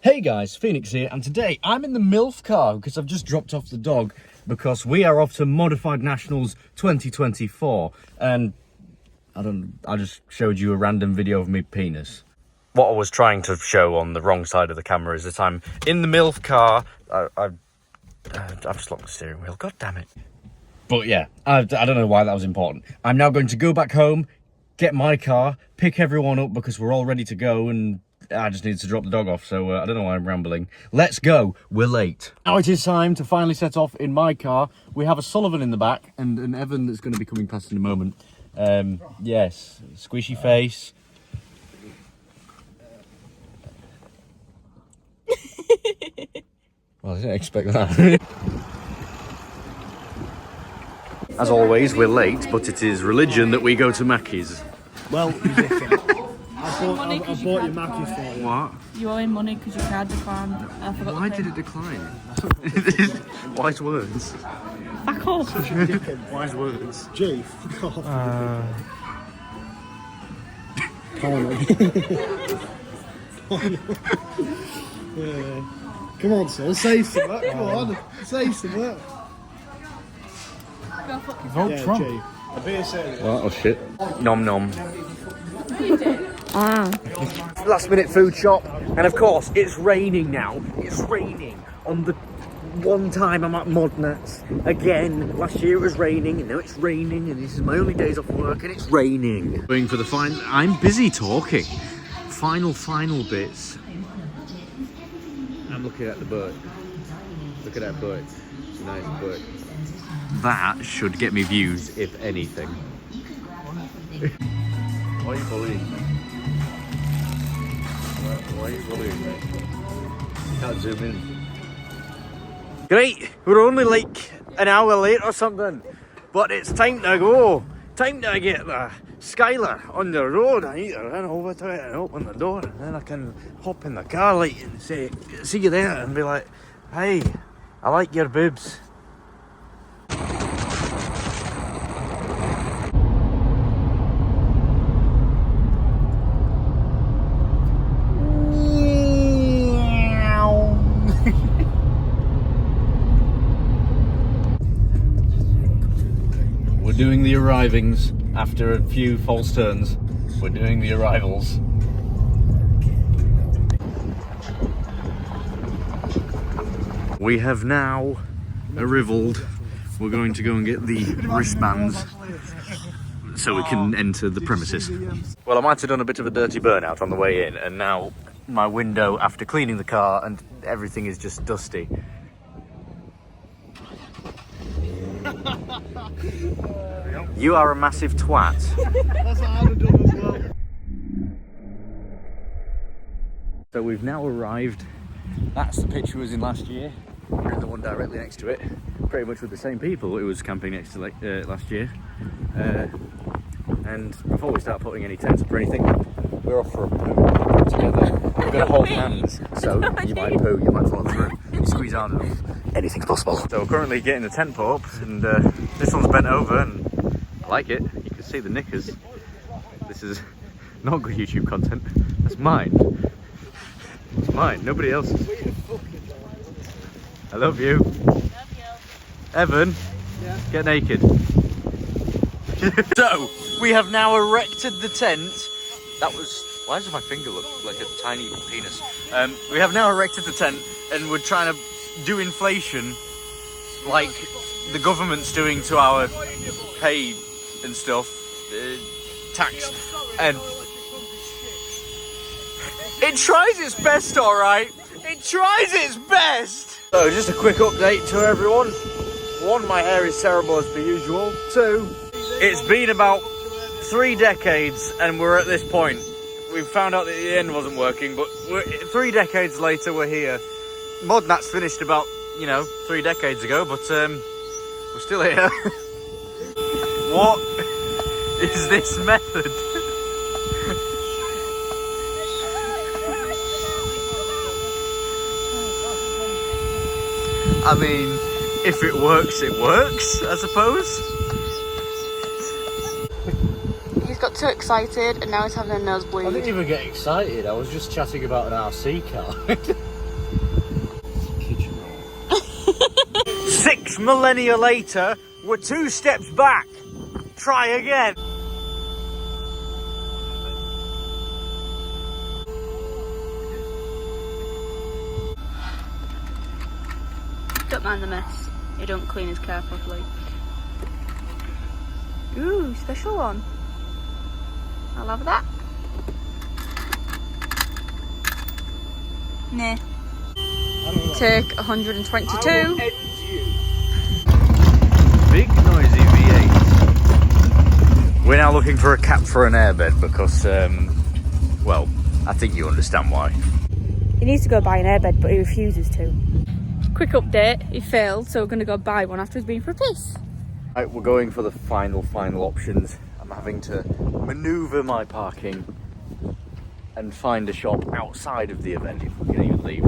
Hey guys, Phoenix here, and today I'm in the MILF car because I've just dropped off the dog because we are off to Modified Nationals 2024, and I just showed you a random video of me penis. What I was trying to show on the wrong side of the camera is that I'm in the MILF car. I've just locked the steering wheel, god damn it. But yeah, I don't know why that was important. I'm now going to go back home, get my car, pick everyone up because we're all ready to go, and I just need to drop the dog off, so I don't know why I'm rambling. Let's go, we're late. Now it is time to finally set off in my car. We have a Sullivan in the back and an Evan that's going to be coming past in a moment. Yes, squishy face. Well, I didn't expect that. As always, we're late, but it is religion that we go to Mackey's. Well, I bought your Mackey's for you. What? You owe him money because your card declined. I forgot. Why did it decline? Wise words. Back off. Wise words. Gee, fuck off. Come on, son, say something. Come on, say something. Vote Trump. Gee. A beer saying Oh shit. Nom nom. Last minute food shop, and of course it's raining now. It's raining on the one time I'm at Modnats. Again, last year it was raining, and now it's raining, and this is my only days off work, and it's raining. Going for the final. I'm busy talking. Final bits. I'm looking at the bird. Look at that bird. It's a nice bird. That should get me views, if anything. Why are you bullying me? Why are you bullying me? You can't zoom in. Great, we're only like an hour late or something, but it's time to go. Time to get the Skylar on the road. I need to run over to it and open the door, and then I can hop in the car light and say, see you there, and be like, hey, I like your boobs. We're doing the arrivings after a few false turns. We're doing the arrivals. We have now arrived. We're going to go and get the wristbands so we can enter the premises. Well, I might have done a bit of a dirty burnout on the way in, and now my window, after cleaning the car, and everything is just dusty. You are a massive twat. That's what I'd have done as well. So we've now arrived. That's the picture was in last year. We're in the one directly next to it. Pretty much with the same people who was camping next to last year. And before we start putting any tents up or anything, we're off for a poo together. We're going to hold hands, so you might poo, you might fall through. You squeeze hard enough, anything's possible. So we're currently getting the tent put up, and this one's bent over, and I like it. You can see the knickers. This is not good YouTube content. That's mine. It's mine, nobody else's. I love you. Love you. Evan, yeah. Get naked. So, we have now erected the tent. That was... Why does my finger look like a tiny penis? We have now erected the tent, and we're trying to do inflation like the government's doing to our pay and stuff, tax, and it tries its best, all right? It tries its best! So, just a quick update to everyone. 1, my hair is terrible as per usual. 2, it's been about 3 decades and we're at this point. We found out that the end wasn't working, but 3 decades later we're here. Modnats finished about, 3 decades ago, but we're still here. What is this method? I mean, if it works, I suppose. He's got too excited and now he's having a nosebleed. I didn't even get excited, I was just chatting about an RC car. 6 millennia later, we're 2 steps back. Try again. Don't mind the mess. He don't clean his car properly. Ooh, special one. I'll have that. Nah. Take 122. Big noisy V8. We're now looking for a cap for an airbed because, well, I think you understand why. He needs to go buy an airbed, but he refuses to. Quick update, he failed, so we're going to go buy one after he's been for a piss. Right, we're going for the final options. I'm having to manoeuvre my parking and find a shop outside of the event, if we can even leave,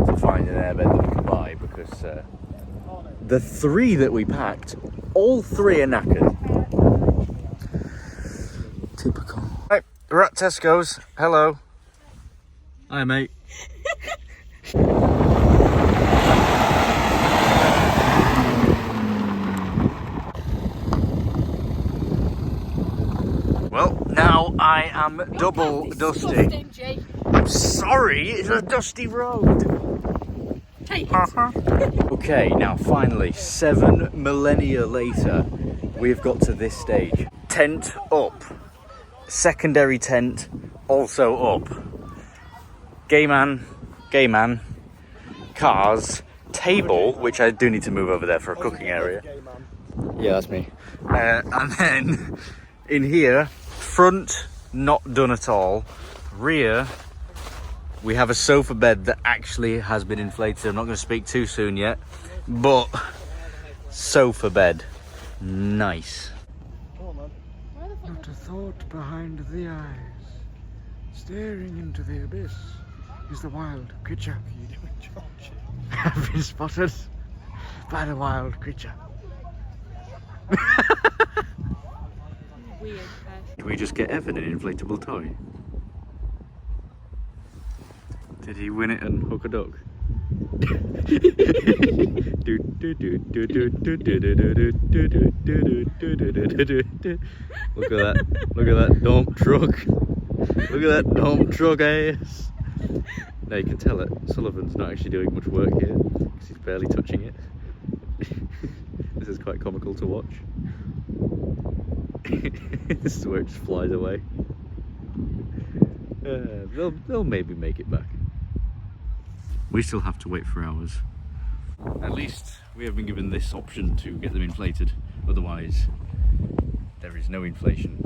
to find an airbed that we can buy, because the 3 that we packed, all 3 are knackered. Typical. Right, we're at Tesco's. Hello. Hi, mate. Well, now I am double dusty. I'm sorry, it's a dusty road. Okay, now finally, 7 millennia later, we've got to this stage. Tent up. Secondary tent also up. Gay man, cars, table, which I do need to move over there for a cooking area. Yeah, that's me. And then in here, front, not done at all. Rear, we have a sofa bed that actually has been inflated. I'm not going to speak too soon yet, but sofa bed, nice. Not a thought behind the eyes, staring into the abyss, is the wild creature. You doing, George? I've been spotted by the wild creature. Weird. Did we just get Evan an inflatable toy? Did he win it and hook a duck? Look at that dump truck. Look at that dump truck ass. Now you can tell it, Sullivan's not actually doing much work here because he's barely touching it. This is quite comical to watch. This is where it just flies away. They'll maybe make it back. We still have to wait for hours. At least we have been given this option to get them inflated. Otherwise, there is no inflation.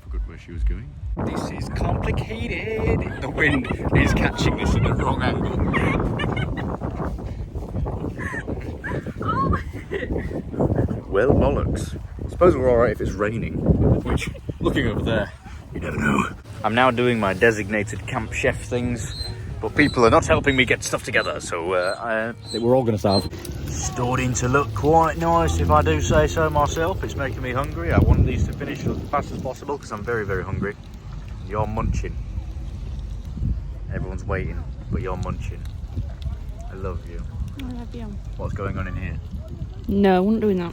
Forgot where she was going. This is complicated. The wind is catching this in the wrong angle. Well, bollocks. I suppose we're alright if it's raining, which, looking over there, you never know. I'm now doing my designated camp chef things, but people are not helping me get stuff together, so we're all going to starve. Starting to look quite nice, if I do say so myself. It's making me hungry. I want these to finish as fast as possible because I'm very, very hungry. You're munching. Everyone's waiting, but you're munching. I love you. I love you. What's going on in here? No, I wouldn't doing that.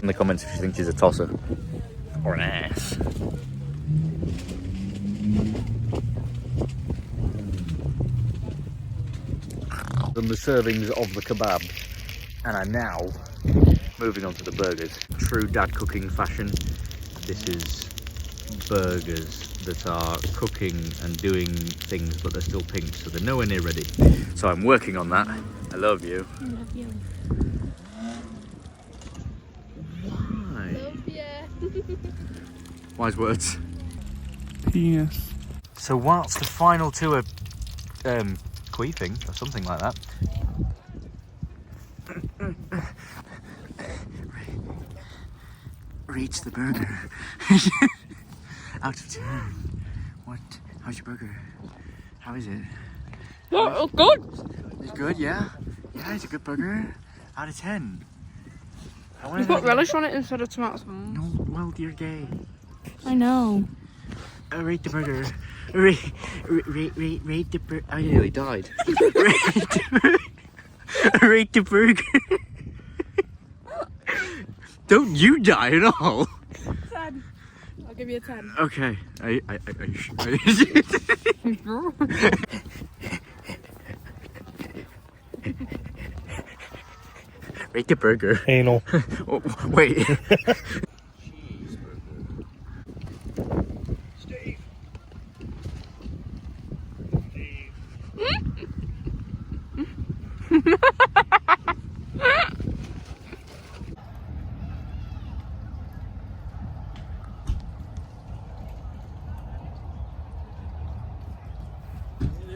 In the comments if you think she's a tosser or an ass. Done the servings of the kebab and I'm now moving on to the burgers. True dad cooking fashion. This is burgers that are cooking and doing things, but they're still pink, so they're nowhere near ready. So I'm working on that. I love you. I love you. Why? Love you. Wise words. Penis. So whilst the final 2 are queefing or something like that. Rates the burger. Out of 10. What? How's your burger? How is it? Oh, good. It's good, yeah? Yeah, it's a good burger. Out of 10. You put relish on it instead of tomato sauce. No, well, you're gay. I know. I rate the burger. Rate the burger. I nearly died. Rate the burger. Don't you die at all. 10. I'll give you a 10. Okay. Rate the burger. Anal. Oh, wait. Steve. It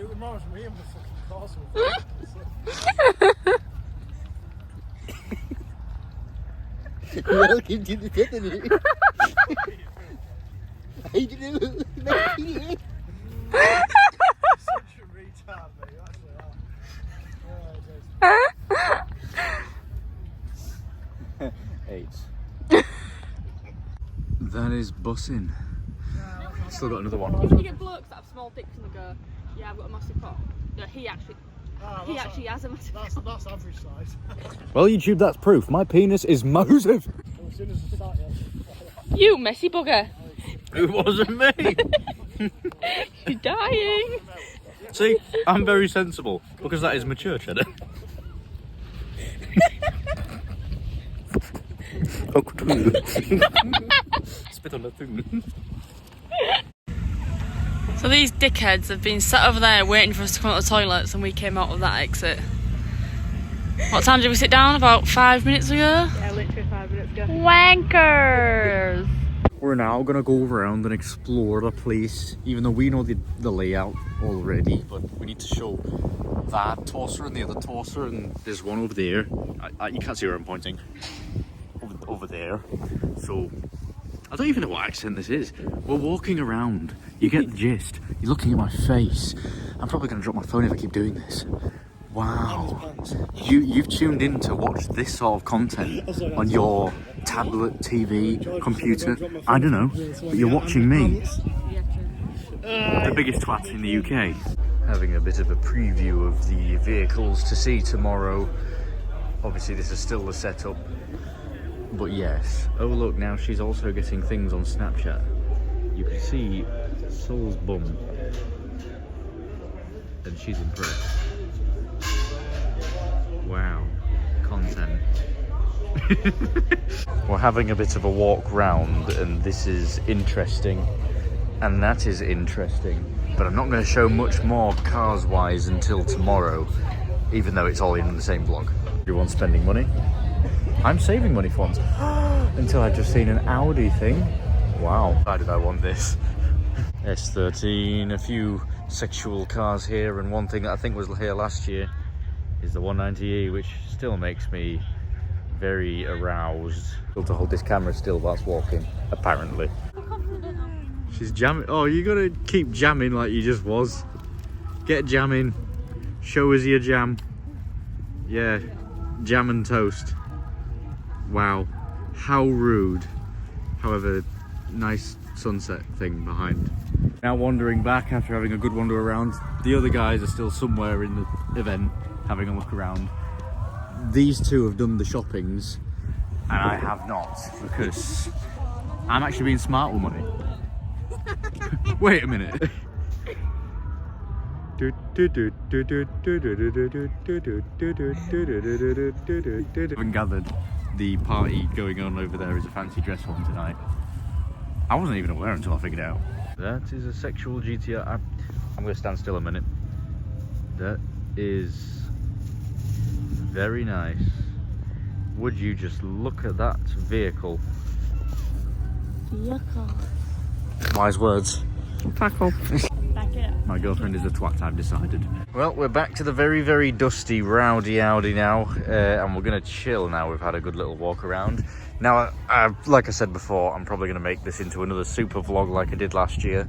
reminds me of the fucking castle. Welcome to the Tiffany. I don't know. Such a retard, mate. You actually are. 8. That is bussing. Still got another one. When you get blokes that have small dicks and they go, yeah, I've got a massive cock. No, he actually has a massive cock. That's average size. Well, YouTube, that's proof. My penis is massive. As soon as it starts, You messy bugger. It wasn't me. You're dying. See, I'm very sensible because that is mature cheddar. Spit on the thing. So these dickheads have been sat over there waiting for us to come out of the toilets and we came out of that exit. What time did we sit down? About 5 minutes ago? Yeah, literally 5 minutes ago. Wankers! We're now gonna go around and explore the place, even though we know the layout already, but we need to show that torso and the other torso, and there's one over there. You can't see where I'm pointing. Over there. So, I don't even know what accent this is. We're walking around. You get the gist. You're looking at my face. I'm probably gonna drop my phone if I keep doing this. Wow. You've tuned in to watch this sort of content on your tablet, TV, computer, I don't know, but you're watching me. The biggest twat in the UK. Having a bit of a preview of the vehicles to see tomorrow. Obviously this is still the setup, but yes. Oh look, now she's also getting things on Snapchat. You can see Sol's bum, and she's impressed. Wow, content. We're having a bit of a walk round and this is interesting and that is interesting, but I'm not going to show much more cars wise until tomorrow, even though it's all in the same vlog. Everyone's spending money. I'm saving money for once until I've just seen an Audi thing. Wow, why did I want this? S13, a few sexual cars here, and one thing that I think was here last year is the 190e, which still makes me very aroused. Able to hold this camera still whilst walking, apparently. She's jamming. Oh, you gotta keep jamming like you just was. Get jamming. Show us your jam. Yeah, jam and toast. Wow, how rude. However, nice sunset thing behind. Now wandering back after having a good wander around. The other guys are still somewhere in the event, having a look around. These two have done the shoppings and I have not, because I'm actually being smart with money. Wait a minute. Haven't gathered the party going on over there is a fancy dress one tonight. I wasn't even aware until I figured it out. That is a sexual GTR. I'm going to stand still a minute. That is very nice. Would you just look at that vehicle? Yucca. Wise words. Back up. Back it up. My girlfriend is a twat, I've decided. Well, we're back to the very, very dusty, rowdy Audi now, and we're going to chill now. We've had a good little walk around. Now, like I said before, I'm probably going to make this into another super vlog like I did last year.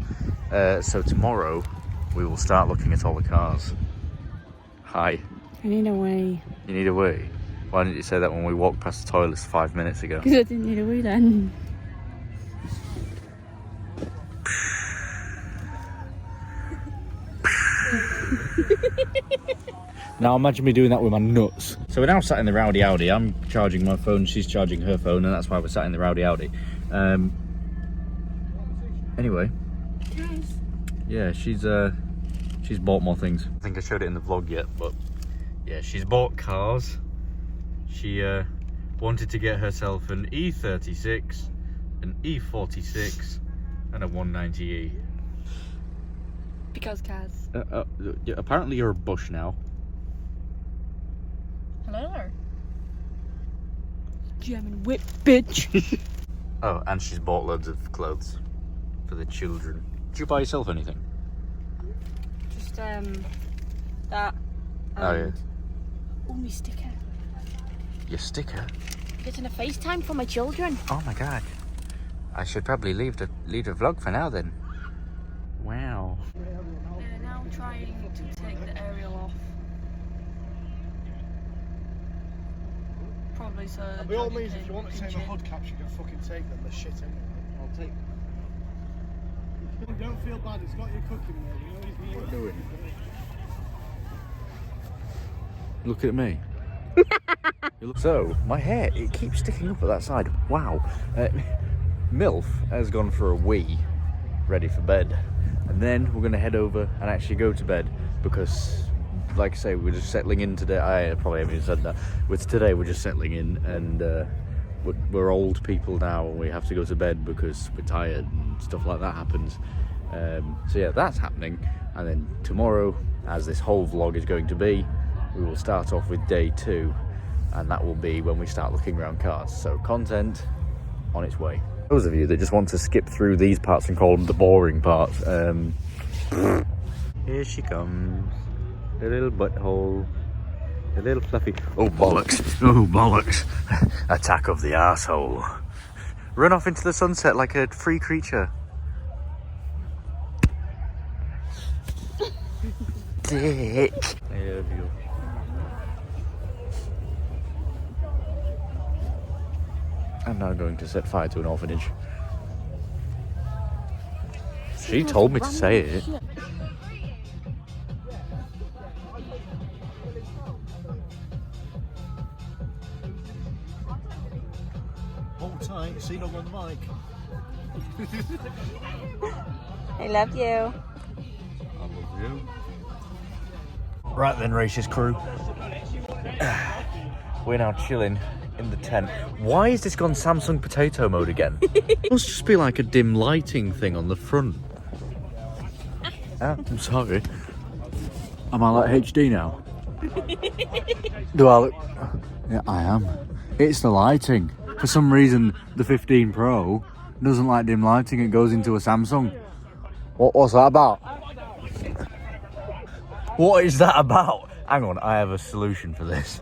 So tomorrow, we will start looking at all the cars. Hi. I need a wee. You need a wee? Why didn't you say that when we walked past the toilets 5 minutes ago? Because I didn't need a wee then. Now imagine me doing that with my nuts. So we're now sat in the Rowdy Audi. I'm charging my phone, she's charging her phone, and that's why we're sat in the Rowdy Audi. Anyway, yeah, she's bought more things. I think I showed it in the vlog yet, but yeah, she's bought cars. She wanted to get herself an E36, an E46, and a 190E. Because cars. Yeah, apparently you're a bush now. Hello. German whip, bitch. Oh, and she's bought loads of clothes for the children. Did you buy yourself anything? Just that. Oh yeah. Oh, my sticker. Your sticker? Getting a FaceTime for my children. Oh my god. I should probably leave the vlog for now then. Wow. They're now trying to take the aerial off. Probably so. And by all means, if you want to take the hood caps, you can fucking take them. They're shit anyway. I'll take them. Don't feel bad. It's got your cooking there. You know he's What are you doing? Look at me. So, my hair, it keeps sticking up at that side. Wow. MILF has gone for a wee, ready for bed. And then we're going to head over and actually go to bed because, like I say, we're just settling in today. I probably haven't even said that. Today we're just settling in and we're old people now and we have to go to bed because we're tired and stuff like that happens. So yeah, that's happening. And then tomorrow, as this whole vlog is going to be, we will start off with day 2. And that will be when we start looking around cars. So content on its way. Those of you that just want to skip through these parts and call them the boring parts, here she comes, the little butthole, the little fluffy. Oh bollocks! Oh bollocks! Attack of the arsehole. Run off into the sunset like a free creature. Dick. I love you. I'm now going to set fire to an orphanage. She told me to say it. Hold tight. See, not on the mic. I love you. I love you. Right then, racist crew. We're now chilling in the tent. Why has this gone Samsung potato mode again? It must just be like a dim lighting thing on the front. I'm sorry. Am I like HD now? Do I look? Yeah, I am. It's the lighting. For some reason, the 15 Pro doesn't like dim lighting. It goes into a Samsung. What's that about? What is that about? Hang on, I have a solution for this.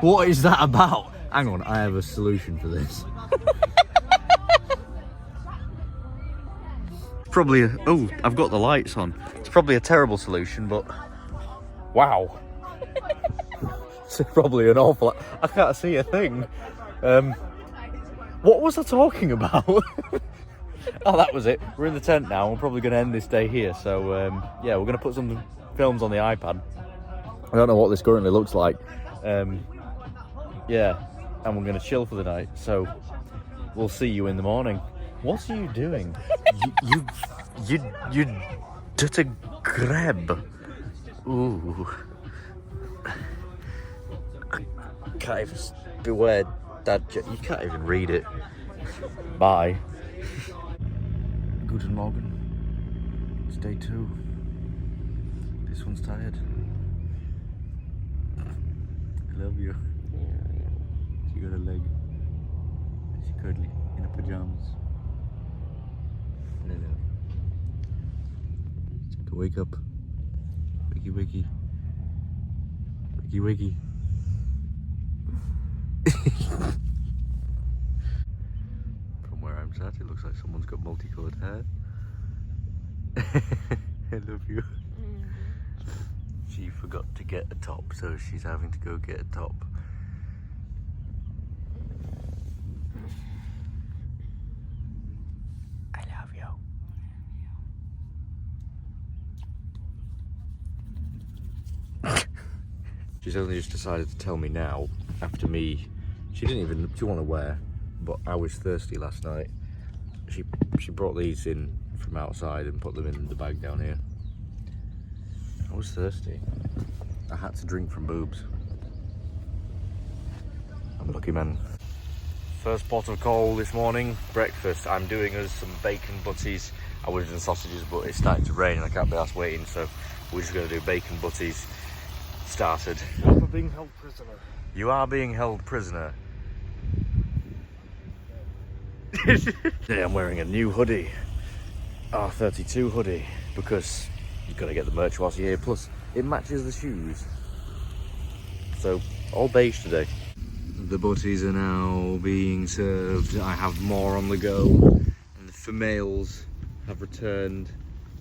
What is that about? Hang on, I have a solution for this. Probably a... Oh, I've got the lights on. It's probably a terrible solution, but... Wow. It's probably an awful... lot. I can't see a thing. What was I talking about? Oh, that was it. We're in the tent now. We're probably going to end this day here. So, yeah, we're going to put some films on the iPad. I don't know what this currently looks like. Yeah, and we're going to chill for the night. So, we'll see you in the morning. What are you doing? you dirty grab. Ooh. I can't even... Beware, Dad. You can't even read it. Bye. Guten Morgen. It's day 2. This one's tired. I love you. She got a leg. She cuddly in her pajamas. I love you. It's time to wake up. Wakey wakey. Wakey wakey. From where I'm sat, it looks like someone's got multicolored hair. I love you. She forgot to get a top, so she's having to go get a top. I love you. She's only just decided to tell me now, after me, she didn't want to wear, but I was thirsty last night. She brought these in from outside and put them in the bag down here. I was thirsty. I had to drink from boobs. I'm a lucky man. First pot of call this morning, breakfast. I'm doing us some bacon butties. I would have done sausages, but it's starting to rain and I can't be arsed waiting, so we're just going to do bacon butties. Started. You're being held prisoner. You are being held prisoner. Today I'm wearing a new hoodie, R32 hoodie, because you've got to get the merch whilst you're here, plus it matches the shoes. So, all beige today. The butties are now being served. I have more on the go, and the females have returned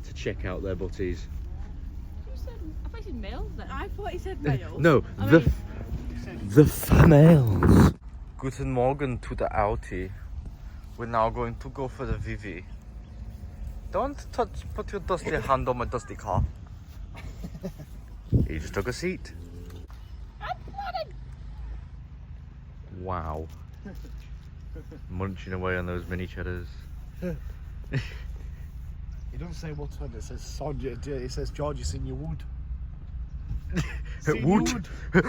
to check out their butties. I thought he said males then. I thought he said males. No, the females. Guten Morgen to the Audi. We're now going to go for the V.V.C. Don't put your dusty hand on my dusty car. He just took a seat. Wow. Munching away on those mini cheddars. It doesn't say what on it says sod. It says George, you seen your wood. Woot.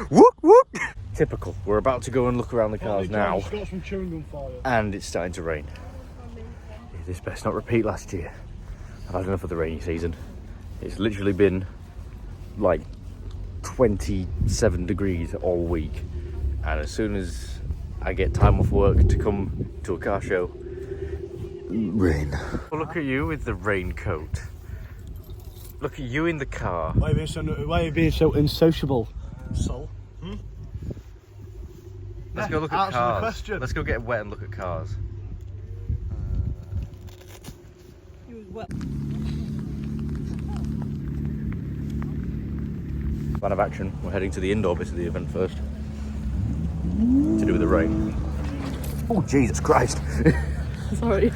Woot woot. Typical. We're about to go and look around the cars now. I've got some chewing gum for you. And it's starting to rain. This best not repeat last year. I've had enough of the rainy season. It's literally been like 27 degrees all week. And as soon as I get time off work to come to a car show, rain. Well, look at you with the raincoat. Look at you in the car. Why are you being so insociable? So? Let's go look at cars. Let's go get wet and look at cars. Plan of action. We're heading to the indoor bit of the event first. To do with the rain. Oh, Jesus Christ. Sorry.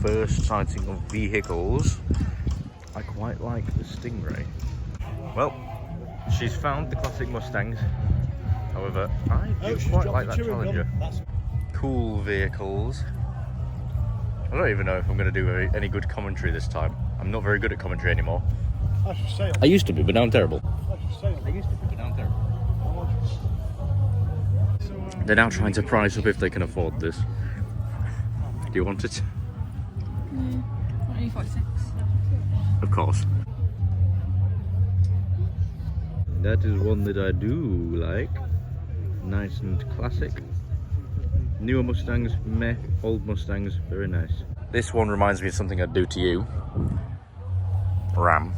First sighting of vehicles. I quite like the Stingray. Well, she's found the classic Mustangs. However, I do quite like that Challenger. Cool vehicles. I don't even know if I'm going to do any good commentary this time. I'm not very good at commentary anymore. I used to be, but now I'm terrible. I used to be, but now I'm terrible. They're now trying to price up if they can afford this. Do you want it? Yeah. 46. Of course. That is one that I do like. Nice and classic. Newer Mustangs, meh. Old Mustangs, very nice. This one reminds me of something I'd do to you. Ram.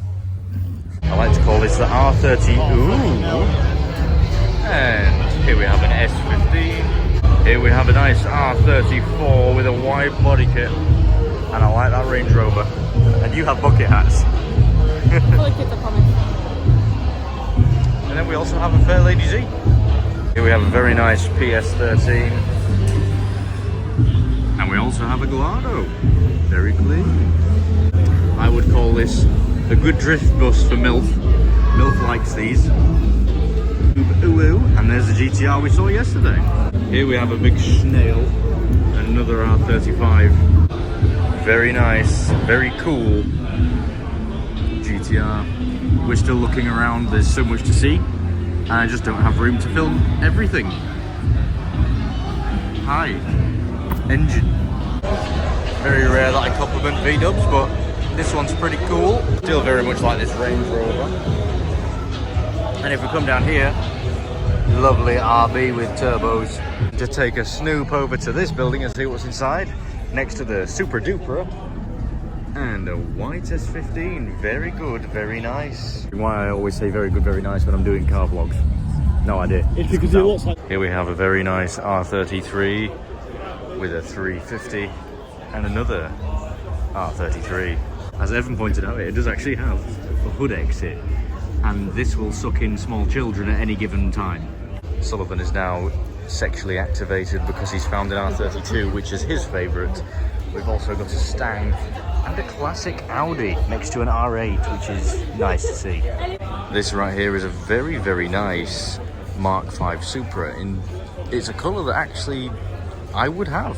I like to call this the R30. Ooh. And here we have an S15. Here we have a nice R34 with a wide body kit. And I like that Range Rover. And you have bucket hats. And then we also have a Fair Lady Z. Here we have a very nice PS13. And we also have a Gallardo. Very clean. I would call this a good drift bus for MILF. MILF likes these. Ooh, ooh. And there's the GTR we saw yesterday. Here we have a big snail. Another R35. Very nice, very cool GTR. We're still looking around, there's so much to see, and I just don't have room to film everything. Hi. Engine. Very rare that I compliment V-dubs, but this one's pretty cool. Still very much like this Range Rover. And if we come down here, lovely RB with turbos. To take a snoop over to this building and see what's inside. Next to the Super Duper and a white S15. Very good, very nice. Why I always say very good, very nice when I'm doing car vlogs. No idea. It's because it looks like... Here we have a very nice R33 with a 350 and another R33. As Evan pointed out, it does actually have a hood exit, and this will suck in small children at any given time. Sullivan is now sexually activated because he's found an R32, which is his favourite. We've also got a Stang and a classic Audi next to an R8, which is nice to see. This right here is a very, very nice Mark V Supra. It's a colour that actually I would have.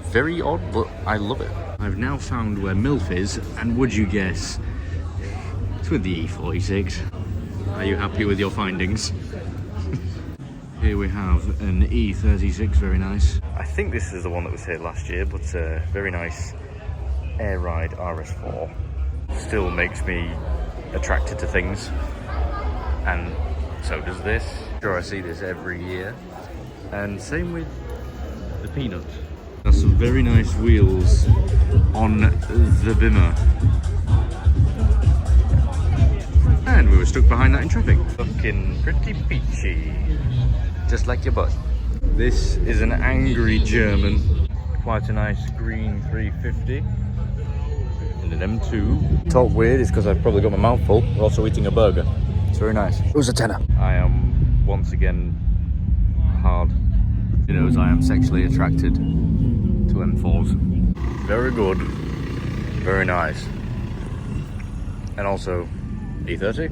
Very odd, but I love it. I've now found where MILF is, and would you guess? It's with the E46. Are you happy with your findings? Here we have an E36, very nice. I think this is the one that was here last year, but very nice Air Ride RS4. Still makes me attracted to things, and so does this. Sure, I see this every year, and same with the Peanut. There's some very nice wheels on the Bimmer. And we were stuck behind that in traffic. Looking pretty peachy. Just like your butt. This is an angry German. Quite a nice green 350. And an M2. Talk weird is because I've probably got my mouth full. We're also eating a burger. It's very nice. It was a tenner. I am once again hard. You know, as I am sexually attracted to M4s. Very good. Very nice. And also E30.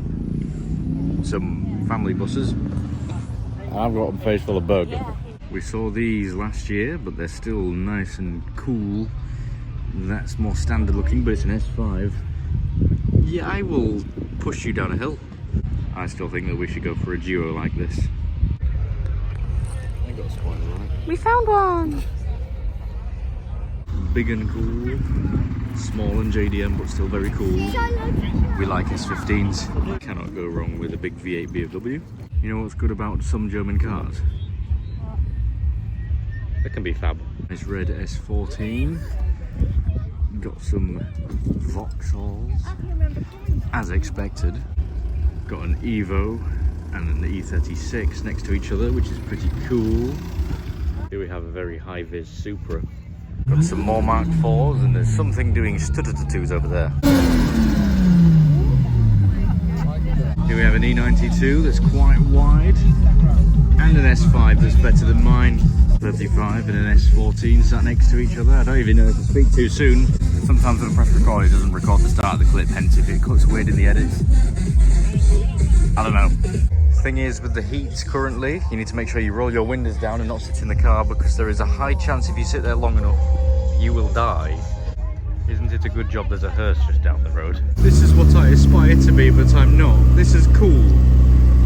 Some family buses. I've got a face full of burger. We saw these last year, but they're still nice and cool. That's more standard looking, but it's an S5. Yeah, I will push you down a hill. I still think that we should go for a duo like this. I got a spoiler on it. We found one! Big and cool. Small and JDM, but still very cool. We like S15s. Cannot go wrong with a big V8 BMW. You know what's good about some German cars? They can be fab. This red S14. Got some Vauxhalls. As expected. Got an Evo and an E36 next to each other, which is pretty cool. Here we have a very high-vis Supra. Got some more Mark IVs, and there's something doing stutter-tattoos over there. Here we have an E92 that's quite wide, and an S5 that's better than mine. 35 and an S14 sat next to each other. I don't even know if I speak too soon. Sometimes when I press record, it doesn't record the start of the clip, hence if it cuts weird in the edit. I don't know. Thing is, with the heat currently, you need to make sure you roll your windows down and not sit in the car, because there is a high chance if you sit there long enough, you will die. Isn't it a good job there's a hearse just down the road? This is what I aspire to be, but I'm not. This is cool.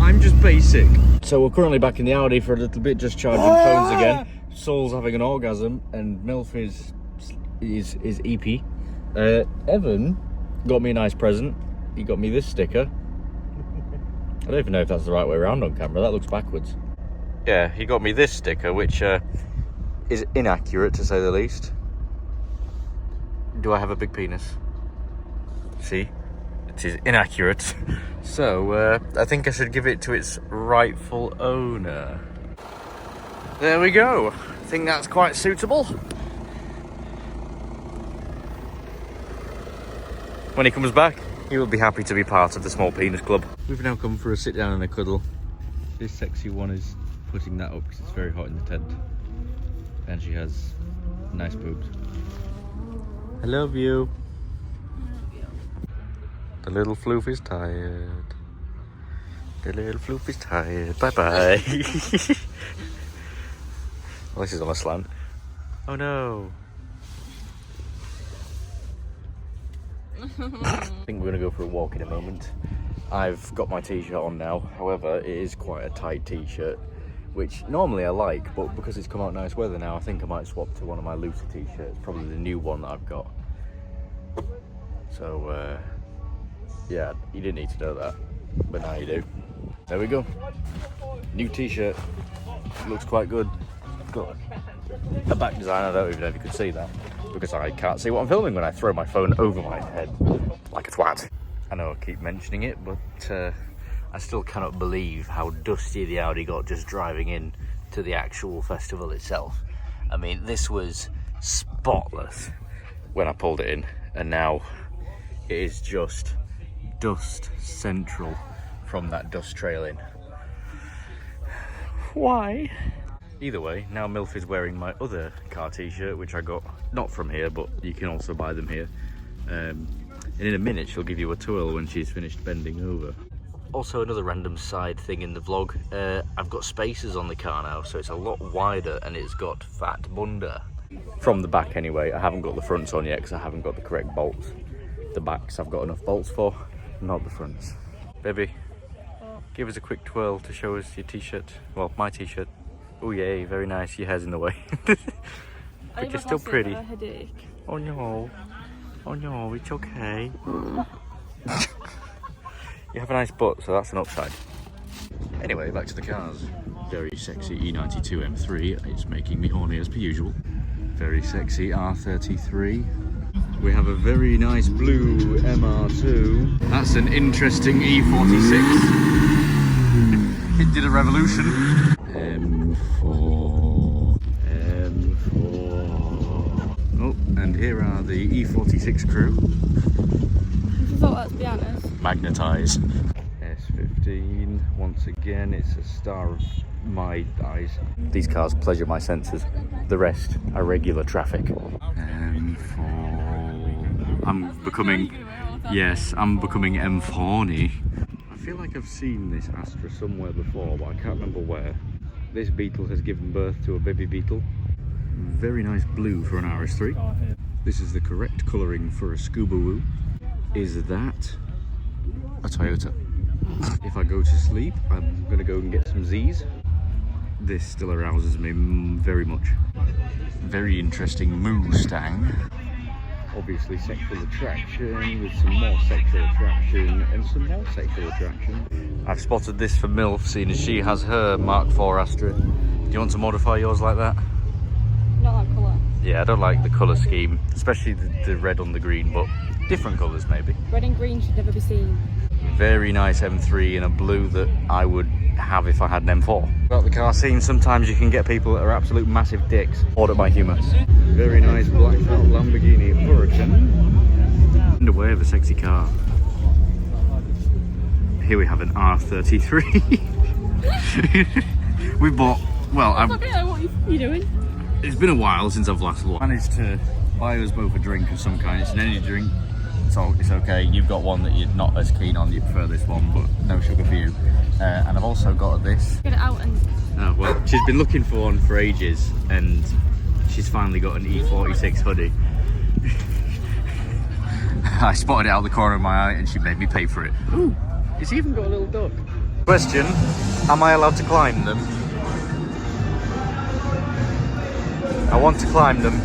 I'm just basic. So we're currently back in the Audi for a little bit, just charging phones again. Saul's having an orgasm, and MILF is EP. Evan got me a nice present. He got me this sticker. I don't even know if that's the right way around on camera. That looks backwards. Yeah, he got me this sticker, which is inaccurate to say the least. Do I have a big penis? See? It is inaccurate. So, I think I should give it to its rightful owner. There we go. I think that's quite suitable. When he comes back, he will be happy to be part of the Small Penis Club. We've now come for a sit down and a cuddle. This sexy one is putting that up because it's very hot in the tent. And she has nice boobs. I love you. The little floof is tired. The little floof is tired. Bye bye. Well, this is on a slant. Oh no. I think we're going to go for a walk in a moment. I've got my t-shirt on now. However, it is quite a tight t-shirt, which normally I like, but because it's come out nice weather now, I think I might swap to one of my looser t-shirts, probably the new one that I've got. So, yeah, you didn't need to know that, but now you do. There we go. New t-shirt. Looks quite good. Got a back design. I don't even know if you could see that, because I can't see what I'm filming when I throw my phone over my head like a twat. I know I keep mentioning it, but I still cannot believe how dusty the Audi got just driving in to the actual festival itself. I mean, this was spotless when I pulled it in, and now it is just dust central from that dust trail in. Why? Either way, now MILF is wearing my other car t-shirt, which I got not from here, but you can also buy them here. And in a minute she'll give you a twirl when she's finished bending over. Also, another random side thing in the vlog, I've got spacers on the car now, so it's a lot wider and it's got fat bunda. From the back anyway, I haven't got the fronts on yet because I haven't got the correct bolts. The backs I've got enough bolts for, not the fronts. Baby, give us a quick twirl to show us your t-shirt. Well, my t-shirt. Oh yay, very nice, your hair's in the way. But you're still pretty. Oh no, it's okay. You have a nice butt, so that's an upside. Anyway, back to the cars. Very sexy E92 M3, it's making me horny as per usual. Very sexy R33. We have a very nice blue MR2. That's an interesting E46. It did a revolution. M4. Oh, and here are the E46 crew. I thought that's bananas. Magnetized. S15, once again, it's a star of my eyes. These cars pleasure my senses. The rest are regular traffic. M4. I'm becoming M40. I feel like I've seen this Astra somewhere before, but I can't remember where. This Beetle has given birth to a baby Beetle. Very nice blue for an RS3. This is the correct colouring for a Scuba-Woo. Is that a Toyota? If I go to sleep, I'm going to go and get some Z's. This still arouses me very much. Very interesting Mustang. Obviously sexual attraction, with some more sexual attraction and some more sexual attraction. I've spotted this for MILF, seeing as she has her Mark IV Astra. Do you want to modify yours like that? Not that colour. Yeah, I don't like the colour scheme, especially the red on the green, but different colours maybe. Red and green should never be seen. Very nice M3 in a blue that I would have if I had an M4. About the car scene, sometimes you can get people that are absolute massive dicks. Audit my humour. Very nice blacked out Lamborghini Huracan. In the way of a sexy car. Here we have an R33. We bought, well, What are you doing? It's been a while since I've last looked. Managed to buy us both a drink of some kind. It's an energy drink, so it's okay. You've got one that you're not as keen on, you prefer this one, but no sugar for you. And I've also got this. Get it out and... Oh, well, she's been looking for one for ages, and she's finally got an E46 hoodie. I spotted it out of the corner of my eye and she made me pay for it. Ooh, it's even got a little duck. Question, am I allowed to climb them? I want to climb them.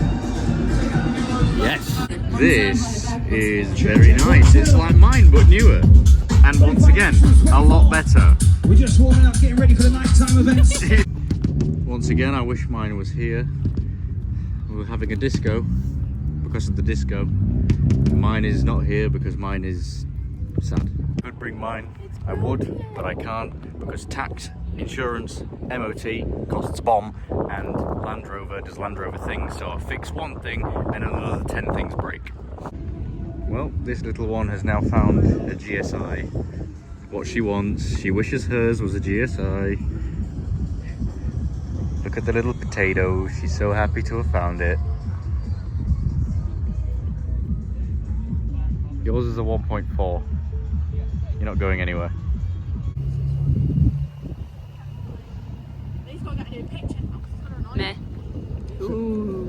Yes. This is very nice. It's like mine, but newer. And once again, a lot better. We're just warming up, getting ready for the nighttime events. Once again, I wish mine was here. We were having a disco because of the disco. Mine is not here because mine is sad. Could bring mine. I would, but I can't because tax, insurance, MOT costs bomb, and Land Rover does Land Rover things, so I fix one thing and another 10 things break. Well, this little one has now found a GSI. What she wants, she wishes hers was a GSI. Look at the little potato, she's so happy to have found it. Yours is a 1.4. You're not going anywhere. Meh. Ooh.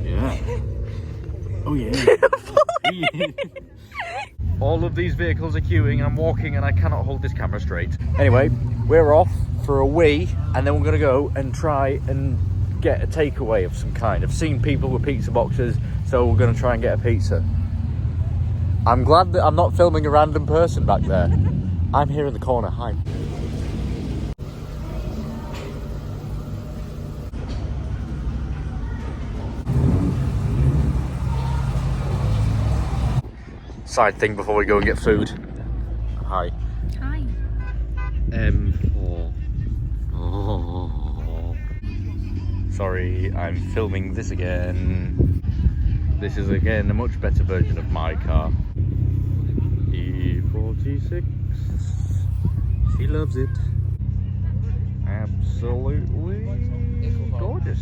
Yeah. Oh yeah. All of these vehicles are queuing and I'm walking and I cannot hold this camera straight. Anyway, we're off for a wee and then we're gonna go and try and get a takeaway of some kind. I've seen people with pizza boxes, so we're gonna try and get a pizza. I'm glad that I'm not filming a random person back there. I'm here in the corner, hi. Side thing before we go and get food. Hi. Hi. M4. Oh. Sorry, I'm filming this again. This is again a much better version of my car. E46. She loves it. Absolutely gorgeous.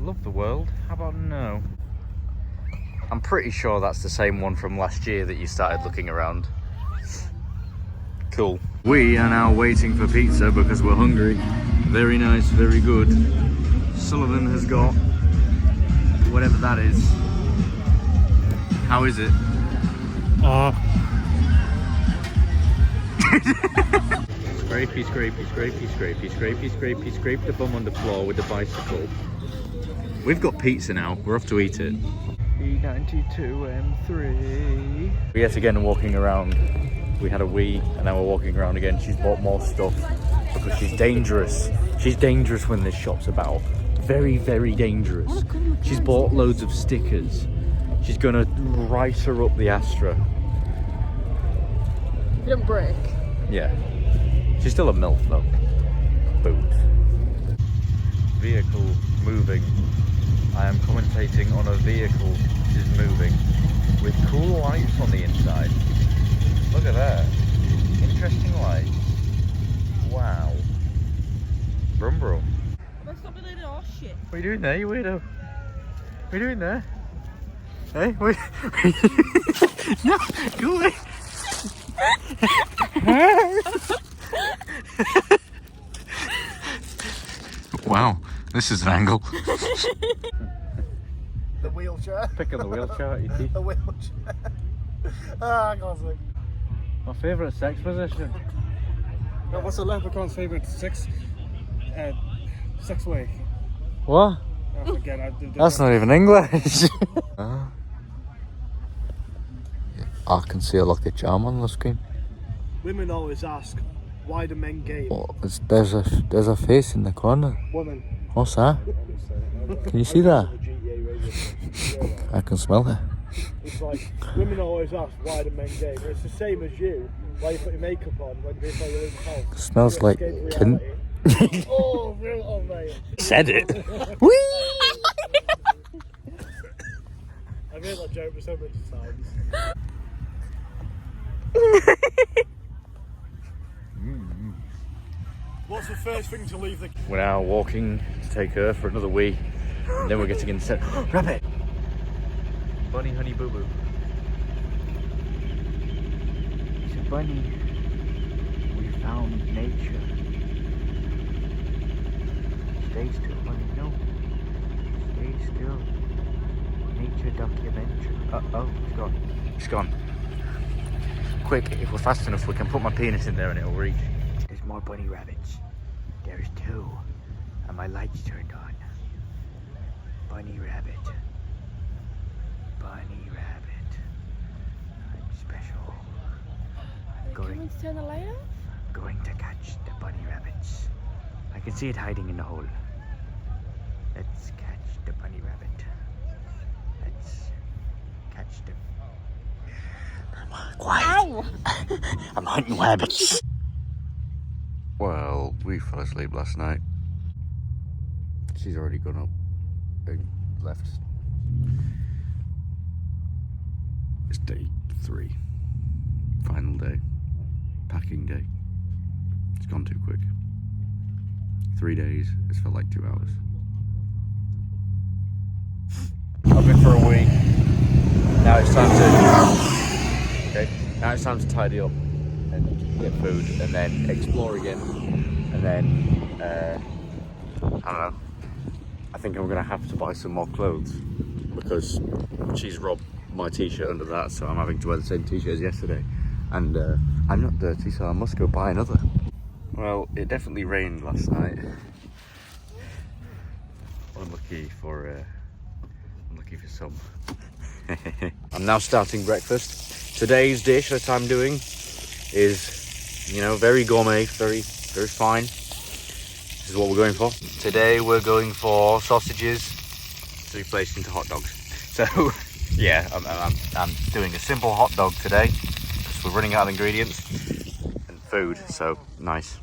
Love the world. How about no? I'm pretty sure that's the same one from last year that you started looking around. Cool. We are now waiting for pizza because we're hungry. Very nice, very good. Sullivan has got whatever that is. How is it? Scrapey, scrapey, scrapey, scrapey, scrapey, scrapey, scrape the bum on the floor with the bicycle. We've got pizza now, we're off to eat it. B92M3. We're yet again walking around. We had a wee and now we're walking around again. She's bought more stuff because she's dangerous. She's dangerous when this shop's about. Very, very dangerous. She's bought loads of stickers. She's gonna write her up the Astra. You don't break. Yeah. She's still a MILF though. Boobs. Vehicle moving. I am commentating on a vehicle which is moving with cool lights on the inside. Look at that. Interesting light. Wow. Brum brum. Let's stop believing all shit. What are you doing there, you weirdo? What are you doing there? Hey, wait. No, go away. Wow, this is an angle. The wheelchair. Picking the wheelchair at your teeth. The wheelchair. Ah, classic. My favourite sex position. What's a leprechaun's favourite sex way? What? I forget. That's not even English. I can see a lucky charm on the screen. Women always ask, why do men game? Oh, there's a face in the corner. Women. What's that? Can you see that? I can smell it. It's like, women always ask, why do men game? It's the same as you, why you put your makeup on when you're in the house. It smells like kin. Oh, real, oh, mate. Said it. I've heard that joke so many times. What's the first thing to leave the... We're now walking to take her for another wee. And then we're getting into... Rabbit! Bunny, honey, boo boo. It's a bunny. We found nature. Stay still, bunny. No. Stay still. Nature documentary. Oh, it's gone. It's gone. Quick, if we're fast enough, we can put my penis in there and it'll reach. There's more bunny rabbits. There's 2. And my lights turned on. Bunny rabbit. Bunny rabbit. I'm special. I'm going to turn the light off? going to catch the bunny rabbits. I can see it hiding in the hole. Let's catch the bunny rabbit. Let's catch the... Quiet. Ow! I'm hunting rabbits. Well, we fell asleep last night. She's already gone up and left. It's day 3. Final day. Packing day. It's gone too quick. 3 days. It's felt like 2 hours. I've been for a week. Now it's time to... Okay. Now it's time to tidy up and get food and then explore again. And then, I don't know. I think I'm going to have to buy some more clothes because she's robbed my t-shirt under that, so I'm having to wear the same t-shirt as yesterday. And I'm not dirty, so I must go buy another. Well, it definitely rained last night. Unlucky for some. I'm now starting breakfast. Today's dish that I'm doing is, you know, very gourmet, very fine. This is what we're going for. Today we're going for sausages to be placed into hot dogs. So yeah, I'm doing a simple hot dog today because we're running out of ingredients and food, so nice.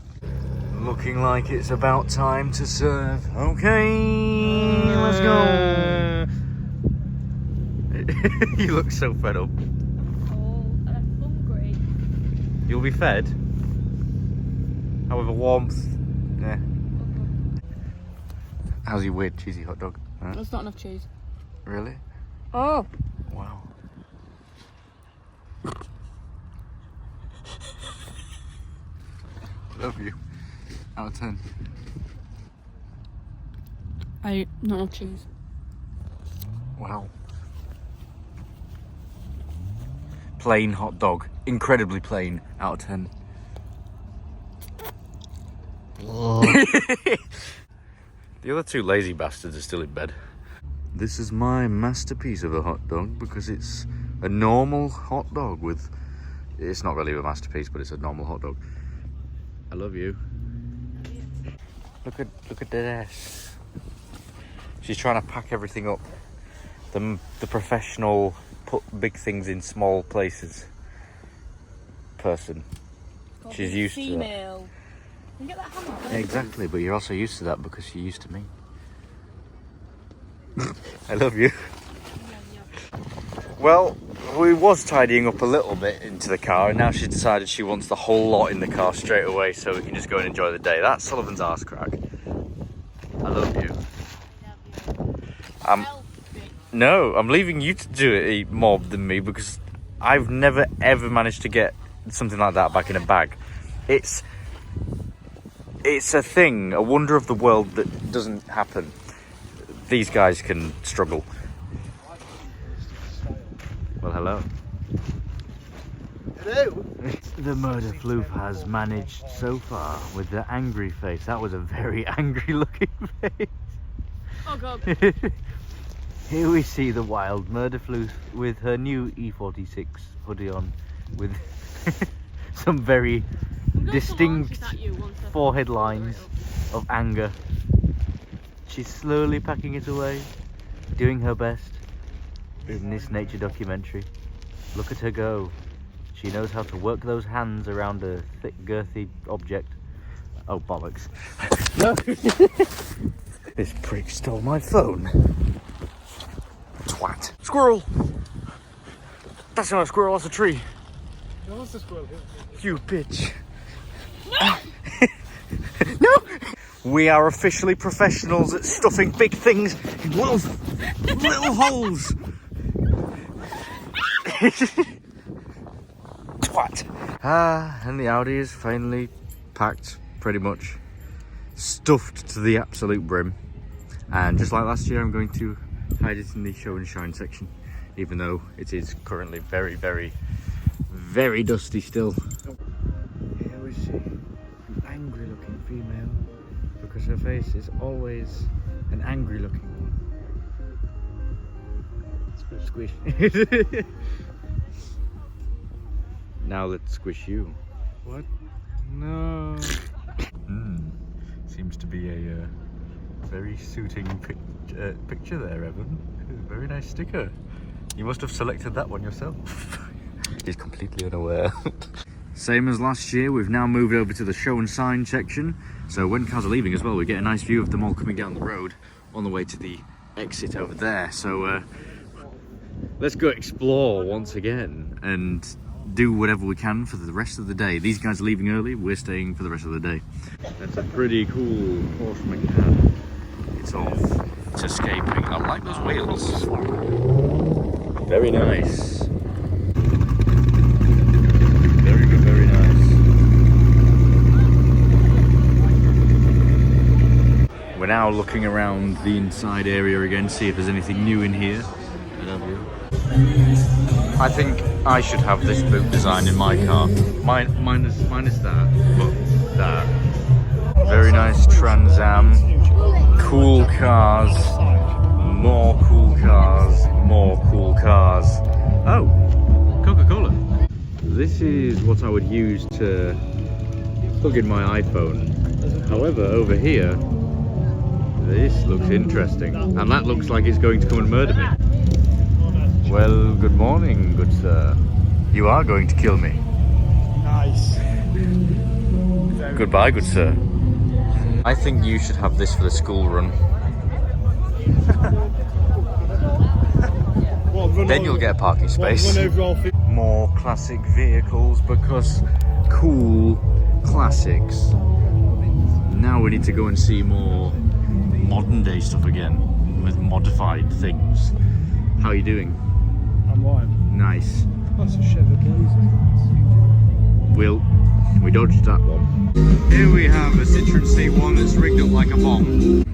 Looking like it's about time to serve. Okay, let's go. You look so fed up. Oh, and I'm hungry. You'll be fed. However, warmth. Yeah. How's your weird cheesy hot dog? Huh? That's not enough cheese. Really? Oh, Wow. Love you. Out of 10. I not enough cheese. Wow. Plain hot dog. Incredibly plain. Out of 10. The other two lazy bastards are still in bed. This is my masterpiece of a hot dog because it's a normal hot dog with... It's not really a masterpiece, but it's a normal hot dog. I love you. Look at this. She's trying to pack everything up. The professional put big things in small places person. She's used to that. Can you get that hammer? Exactly, but you're also used to that because you're used to me. I love you. Well, we was tidying up a little bit into the car, and now she's decided she wants the whole lot in the car straight away so we can just go and enjoy the day. That's Sullivan's arse crack. I love you. No, I'm leaving you to do it more than me because I've never ever managed to get something like that back in a bag. It's a thing, a wonder of the world that doesn't happen. These guys can struggle. Well, hello. Hello. The murder floof has managed so far with the angry face. That was a very angry looking face. Oh god. Here we see the wild murder floof with her new E46 hoodie on with some very distinct forehead lines of anger. She's slowly packing it away, doing her best in this nature documentary. Look at her go. She knows how to work those hands around a thick, girthy object. Oh, bollocks. No! This prick stole my phone. Twat. Squirrel! That's not a squirrel, that's a tree. No, what's the squirrel here? You bitch. No! No! We are officially professionals at stuffing big things in little holes. Twat. And the Audi is finally packed, pretty much. Stuffed to the absolute brim. And just like last year, I'm going to hide it in the show and shine section, even though it is currently very, very, very dusty still. Here we see an angry looking female, because her face is always an angry looking one. Squish. Now let's squish you. What? No. Seems to be a very suiting picture there, Evan. Very nice sticker. You must have selected that one yourself. He's completely unaware. Same as last year, we've now moved over to the show and sign section. So when cars are leaving as well, we get a nice view of them all coming down the road on the way to the exit over there. So let's go explore once again and do whatever we can for the rest of the day. These guys are leaving early, we're staying for the rest of the day. That's a pretty cool Porsche Macan. It's off. It's escaping. I like those wheels. Very nice. Very good, very nice. We're now looking around the inside area again, see if there's anything new in here. I love you. I think I should have this boot design in my car. Minus that, but that. Very nice Trans Am. Cool cars. More cool cars. More cool cars. Oh, Coca-Cola. This is what I would use to plug in my iPhone. However, over here, this looks interesting. And that looks like it's going to come and murder me. Well, good morning, good sir. You are going to kill me. Nice. Goodbye, good sir. I think you should have this for the school run. Then you'll get a parking space. More classic vehicles because cool classics. Now we need to go and see more modern day stuff again with modified things. How are you doing? wine. Nice. That's a Chevy Blazer. We dodged that one. Here we have a Citroen C1 that's rigged up like a bomb.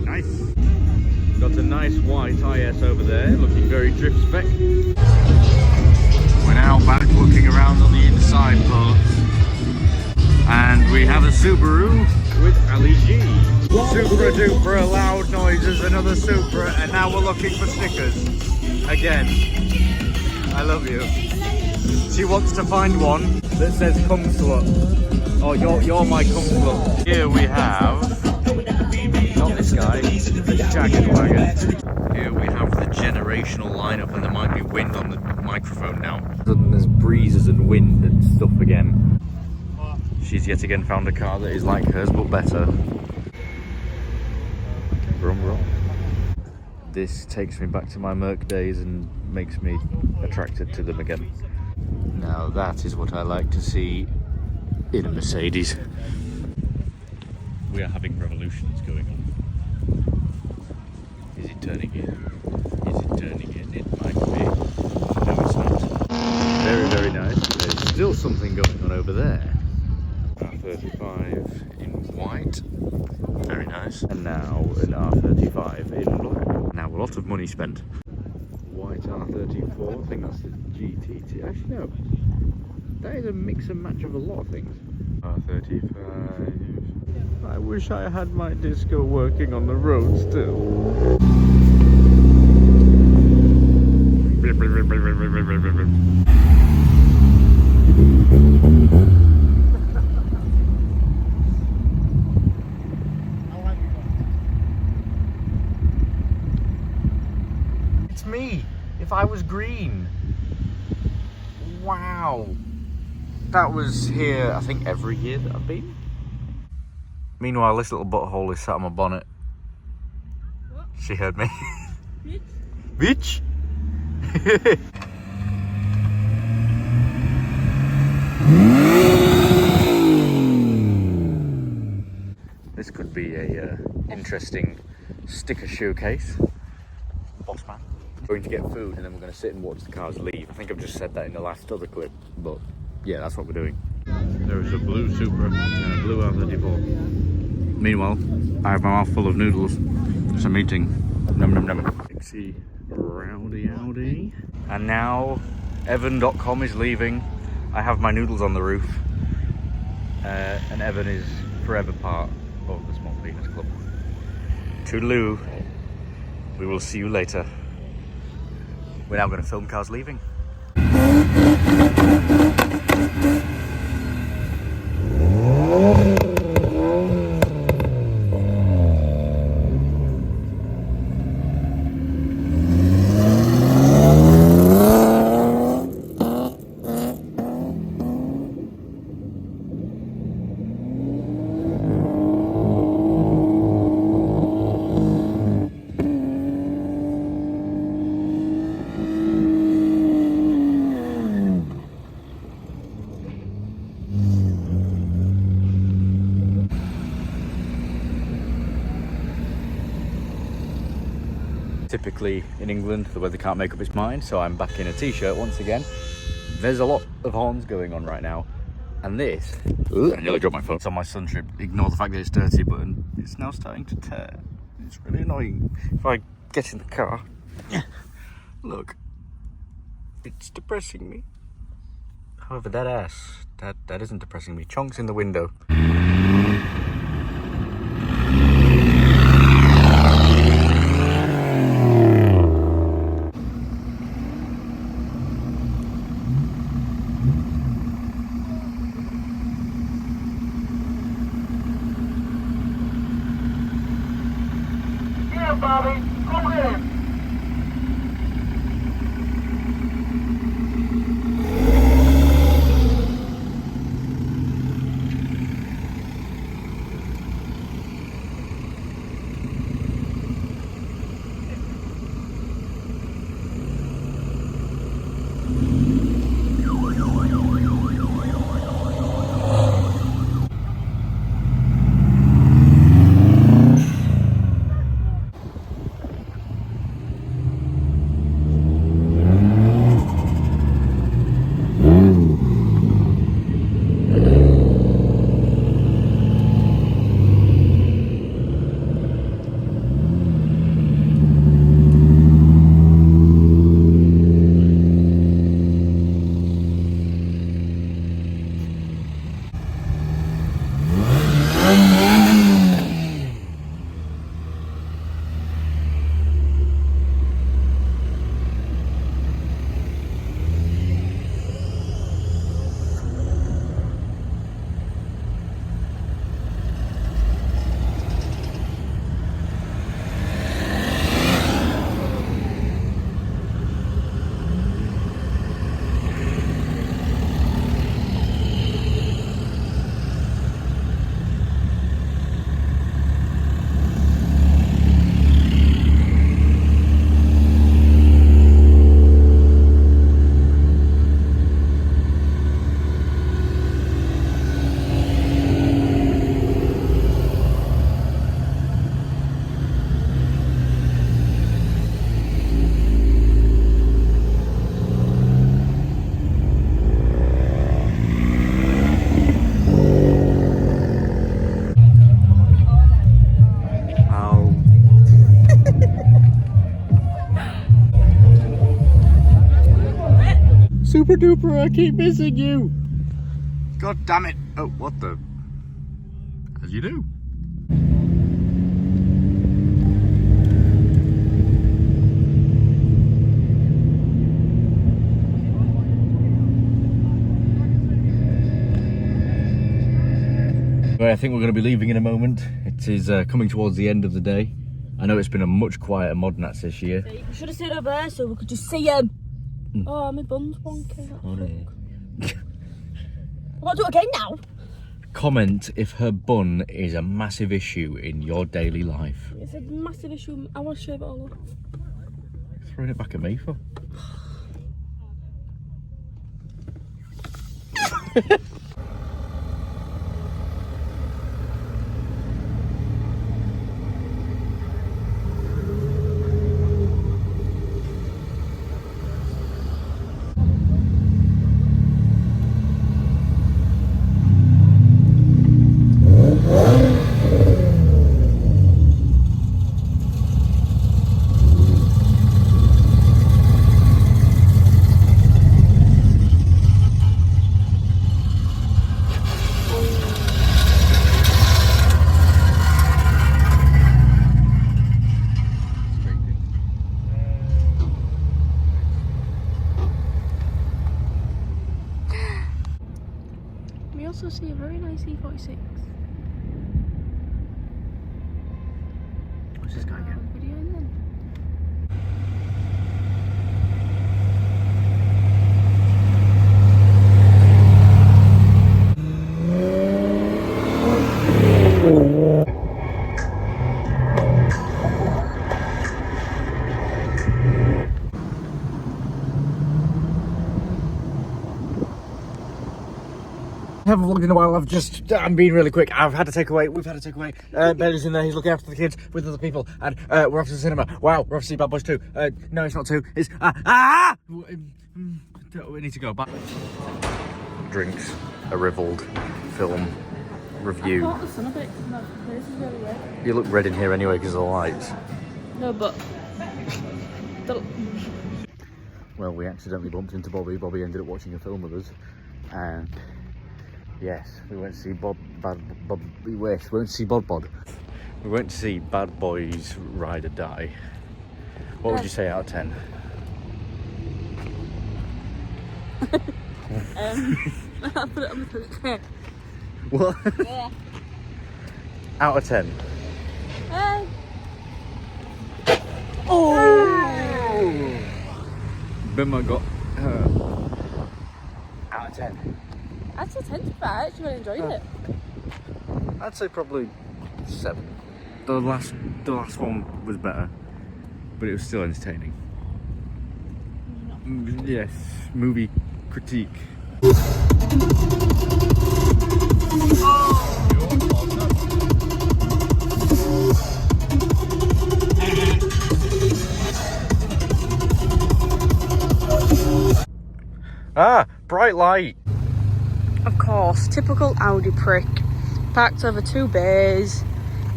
Nice. Got a nice white IS over there, looking very drift spec. We're now back looking around on the inside parts. And we have a Subaru with LED. Supra duper loud noises, another Supra, and now we're looking for stickers. Again. I love you. She wants to find one that says "Cum Slut." Oh, you're my cum slut. Here we have, not this guy, the Jagged Wagon. Here we have the generational lineup, and there might be wind on the microphone now. Suddenly there's breezes and wind and stuff again. She's yet again found a car that is like hers but better. Brum brum. This takes me back to my Merc days and makes me attracted to them again. Now that is what I like to see in a Mercedes. We are having revolutions going on. Is it turning in? Is it turning in? It might be. No, it's not. Very, very nice. There's still something going on over there. R35 in white. Very nice. And now an R35 in black. Now a lot of money spent. White R34, I think that's the GTT. Actually no, that is a mix and match of a lot of things. R35. I wish I had my disco working on the road still. It's me, if I was green. Wow. That was here, I think, every year that I've been. Meanwhile, this little butthole is sat on my bonnet. What? She heard me. Bitch? Bitch? This could be a interesting sticker showcase. Boss man. We're going to get food and then we're going to sit and watch the cars leave. I think I've just said that in the last other clip, but yeah, that's what we're doing. There is a blue Supra and a blue R34. Meanwhile, I have my mouth full of noodles. It's a meeting. Num num num. Dixie Rowdy Audi. And now Evan.com is leaving. I have my noodles on the roof. And Evan is forever part of the Small Penis Club. Toodaloo. We will see you later. We're now going to film cars leaving. Typically in England the weather can't make up its mind, so I'm back in a t-shirt once again. There's a lot of horns going on right now, and this, I nearly dropped my phone. It's on my sun strip. Ignore the fact that it's dirty, but it's now starting to tear. It's really annoying. If I get in the car, look, it's depressing me. However, that ass, that isn't depressing me. Chonks in the window. Bobby, come in. super duper, I keep missing you. God damn it. Oh, what the? As you do. I think we're going to be leaving in a moment. It is coming towards the end of the day. I know it's been a much quieter mod nats this year. We should have stayed over there so we could just see him. Oh, my bun's wonky. I've got to do it again now. Comment if her bun is a massive issue in your daily life. It's a massive issue. I want to shave it all off. Throwing it back at me for? We also see a very nice E46. What's this guy again? Video in then. I haven't vlogged in a while. I'm being really quick. We've had to take away. Ben is in there. He's looking after the kids with other people, and we're off to the cinema. Wow, we're off to see Bad Boys 2. No, it's not 2. It's we need to go back. Drinks, a Riveled film review. Caught the sun a bit. No, this is really red. You look red in here anyway because of the lights. No, but Well, we accidentally bumped into Bobby. Bobby ended up watching a film with us, and yes, we went to see we went to see Bod. We went to see Bad Boys Ride or Die. What would you say out of 10? I'll put it on the poster. What? Yeah. Out of 10. Oh! Bimmer got out of 10. I'd say 10 to 5. I actually really enjoyed it. I'd say probably 7. The last one was better, but it was still entertaining. Yes, movie critique. Bright light. Of course, typical Audi prick. Parked over 2 bays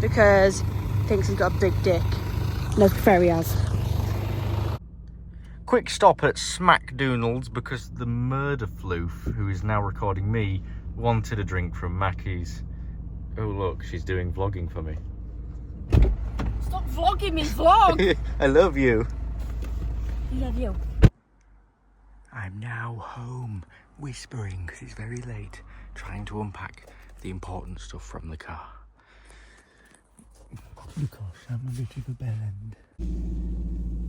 because he thinks he's got a big dick. No, fair he has. Quick stop at Smackdoonald's because the murder floof, who is now recording me, wanted a drink from Mackey's. Oh look, she's doing vlogging for me. Stop vlogging me, vlog! I love you. I love you. I'm now home, whispering because it's very late, trying to unpack the important stuff from the car. Because I'm a bit of a bellend.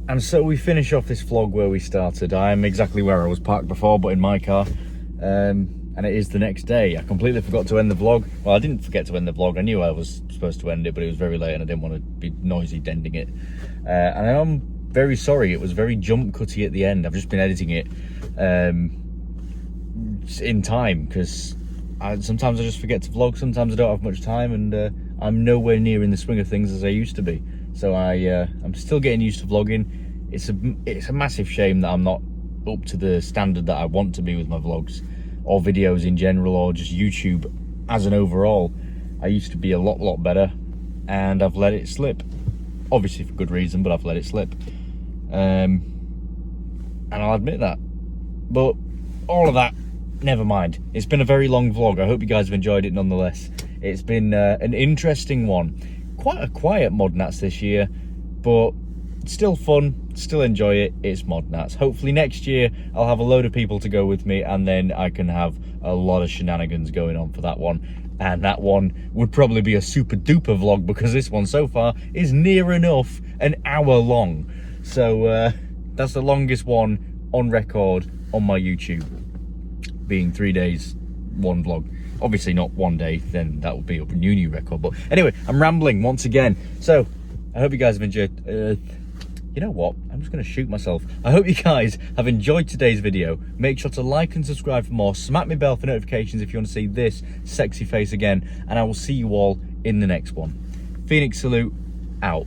And so we finish off this vlog where we started. I'm exactly where I was parked before, but in my car. And it is the next day. I completely forgot to end the vlog. Well, I didn't forget to end the vlog. I knew I was supposed to end it, but it was very late and I didn't want to be noisy ending it. And I'm very sorry. It was very jump cutty at the end. I've just been editing it in time because sometimes I just forget to vlog. Sometimes I don't have much time, and I'm nowhere near in the swing of things as I used to be. So I'm still getting used to vlogging. It's a massive shame that I'm not up to the standard that I want to be with my vlogs or videos in general, or just YouTube as an overall. I used to be a lot better, and I've let it slip. Obviously for good reason, but I've let it slip. And I'll admit that. But all of that, never mind. It's been a very long vlog. I hope you guys have enjoyed it nonetheless. It's been an interesting one. Quite a quiet Mod Nats this year, but still fun, still enjoy it. It's Mod Nats. Hopefully next year I'll have a load of people to go with me, and then I can have a lot of shenanigans going on for that one. And that one would probably be a super duper vlog, because this one so far is near enough an hour long. So that's the longest one on record on my YouTube, being 3 days, one vlog. Obviously not one day, then that would be a new record. But anyway, I'm rambling once again. So I hope you guys have enjoyed. You know what? I'm just going to shoot myself. I hope you guys have enjoyed today's video. Make sure to like and subscribe for more. Smack my bell for notifications if you want to see this sexy face again. And I will see you all in the next one. Phoenix Salute, out.